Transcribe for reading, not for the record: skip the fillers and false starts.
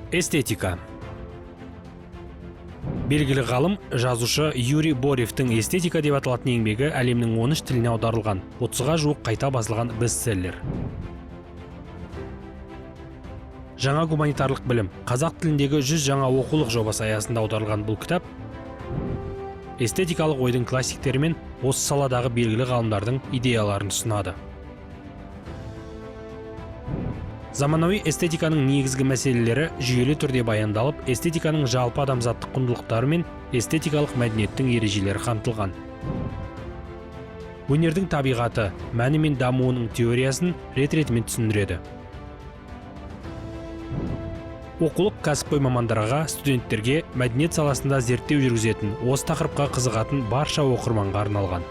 Эстетика. Белгілі ғалым, жазушы Юрий Боревтің эстетика деп аталатын еңбегі әлемнің 13 тіліне аударылған, 30-ға жуық қайта басылған бестселлер. Жаңа гуманитарлық білім. Қазақ тіліндегі 100 жаңа оқулық жобасы аясында аударылған бұл кітап эстетикалық ойдың классиктері мен осы саладағы белгілі ғалымдардың идеяларын ұсынады. Заманауи эстетиканың негізгі мәселелері жүйелі түрде баяндалып, эстетиканың жалпы адамзаттық құндылықтары мен эстетикалық мәдениеттің ережелері қамтылған. Өнердің табиғаты, мәні мен дамуының теориясын рет-ретімен түсіндіреді. Оқулық кәсіпқой мамандарға, студенттерге мәдениет саласында зерттеу жүргізетін, осы тақырыпқа қызығатын барша оқырманға арналған.